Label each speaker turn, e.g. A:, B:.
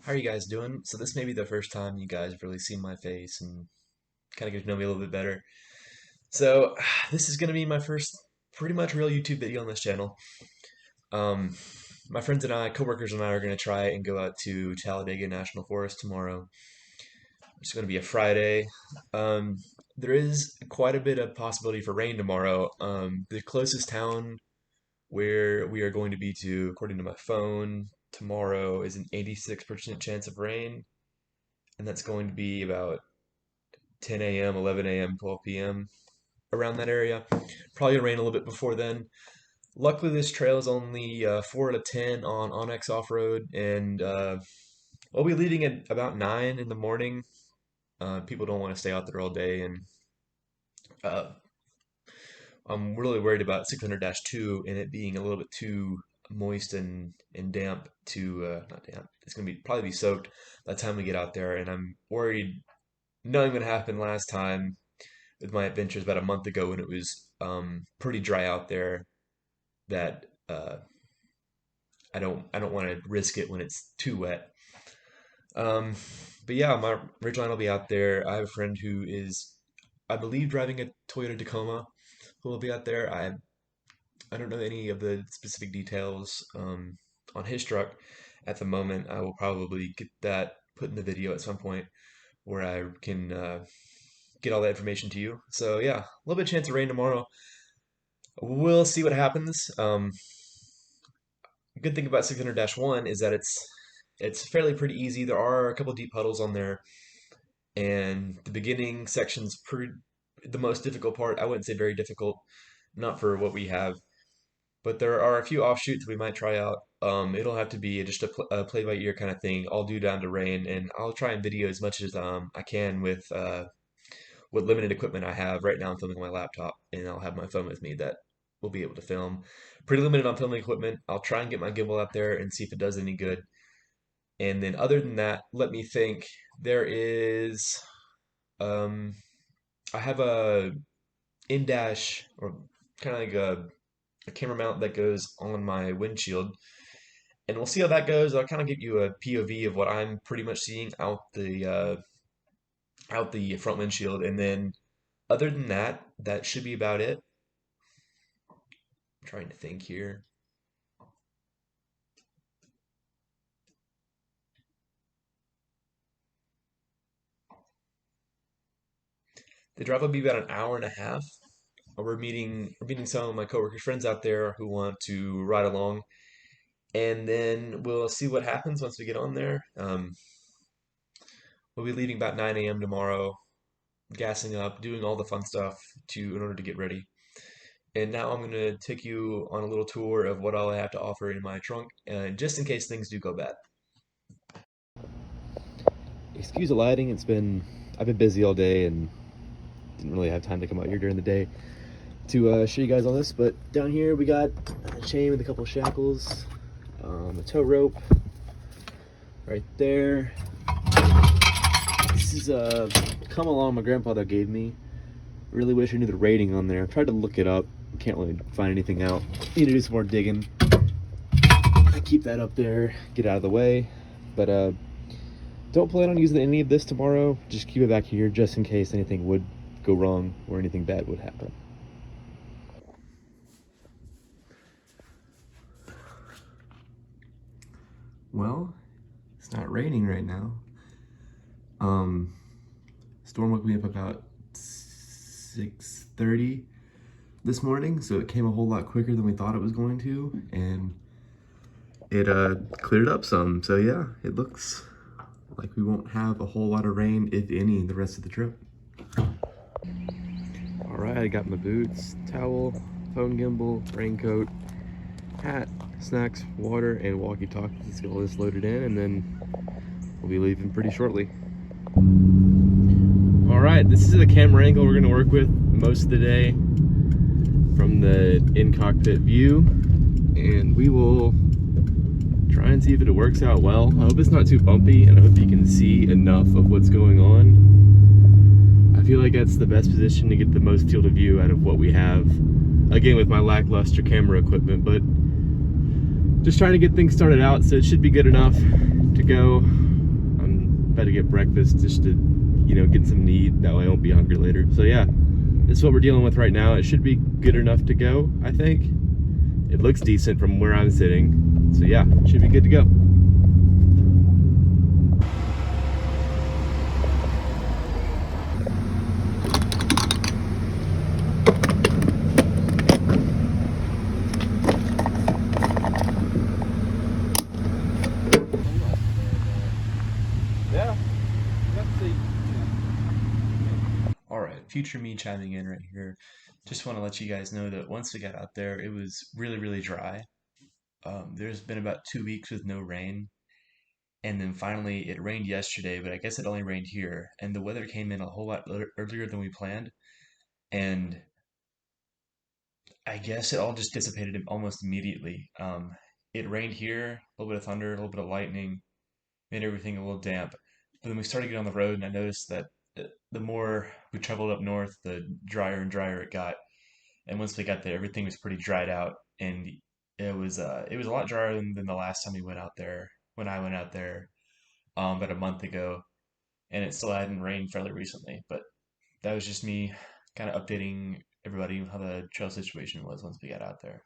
A: How are you guys doing? So this may be the first time you guys have really seen my face and kind of get to know me a little bit better. So this is going to be my first pretty much real YouTube video on this channel. Um, my friends and I, coworkers and I, are going to try and go out to Talladega National Forest tomorrow. It's going to be a Friday. Um, there is quite a bit of possibility for rain tomorrow. The closest town where we are going to be to, according to my phone, tomorrow is an 86% chance of rain, and that's going to be about 10 a.m., 11 a.m., 12 p.m., around that area. Probably gonna rain a little bit before then. Luckily, this trail is only 4 out of 10 on Onyx Offroad, and we'll be leaving at about 9 in the morning. People don't want to stay out there all day, and uh, I'm really worried about 600-2 and it being a little bit too moist and damp to, not damp, it's going to be probably be soaked by the time we get out there, and I'm worried knowing what happened last time with my adventures about a month ago when it was pretty dry out there that I don't want to risk it when it's too wet. Um, but yeah, my Ridgeline will be out there. I have a friend who is, I believe, driving a Toyota Tacoma who will be out there. I don't know any of the specific details on his truck at the moment. I will probably get that put in the video at some point where I can get all that information to you. So yeah, a little bit of chance of rain tomorrow. We'll see what happens. Good thing about 600-1 is that it's fairly pretty easy. There are a couple deep puddles on there, and the beginning section's pretty the most difficult part. I wouldn't say very difficult, not for what we have, but there are a few offshoots we might try out. It'll have to be just a play by ear kind of thing. I'll do down to rain, and I'll try and video as much as I can with what limited equipment I have. Right now I'm filming on my laptop, and I'll have my phone with me that will be able to film. Pretty limited on filming equipment. I'll try and get my gimbal out there and see if it does any good. And then other than that, let me think. There is, um, I have a in-dash, or kind of like a camera mount that goes on my windshield, and we'll see how that goes. I'll kind of give you a POV of what I'm pretty much seeing out the front windshield, and then other than that, that should be about it. I'm trying to think here. The drive will be about an hour and a half. We're meeting some of my coworkers, friends out there who want to ride along, and then we'll see what happens once we get on there. We'll be leaving about 9 a.m. tomorrow, gassing up, doing all the fun stuff in order to get ready. And now I'm going to take you on a little tour of what all I have to offer in my trunk, just in case things do go bad. Excuse the lighting. I've been busy all day and didn't really have time to come out here during the day to show you guys all this. But down here we got a chain with a couple of shackles, a tow rope right there. This is a come along my grandfather gave me. Really wish I knew the rating on there. I tried to look it up. Can't really find anything out. Need to do some more digging. I keep that up there, get out of the way. But don't plan on using any of this tomorrow. Just keep it back here just in case anything would go wrong or anything bad would happen. Well, it's not raining right now. Storm woke me up about 6:30 this morning, so it came a whole lot quicker than we thought it was going to, and it cleared up some. So yeah, it looks like we won't have a whole lot of rain, if any, the rest of the trip. All right, I got my boots, towel, phone gimbal, raincoat, hat, snacks, water, and walkie-talkie. Let's get all this loaded in, and then we'll be leaving pretty shortly. All right, this is the camera angle we're gonna work with most of the day from the in-cockpit view, and we will try and see if it works out well. I hope it's not too bumpy, and I hope you can see enough of what's going on. I feel like that's the best position to get the most field of view out of what we have. Again, with my lackluster camera equipment, but just trying to get things started out, so it should be good enough to go. Had to get breakfast just to, get some need. That way I won't be hungry later. So yeah, this is what we're dealing with right now. It should be good enough to go, I think. It looks decent from where I'm sitting. So yeah, it should be good to go. Yeah. All right, future me chiming in right here. Just want to let you guys know that once we got out there, it was really, really dry. There's been about 2 weeks with no rain, and then finally it rained yesterday, but I guess it only rained here, and the weather came in a whole lot earlier than we planned, and I guess it all just dissipated almost immediately. It rained here, a little bit of thunder, a little bit of lightning, made everything a little damp. But then we started to get on the road, and I noticed that the more we traveled up north, the drier and drier it got. And once we got there, everything was pretty dried out, and it was a lot drier than the last time we went out there. When I went out there about a month ago, and it still hadn't rained fairly recently. But that was just me kind of updating everybody how the trail situation was once we got out there.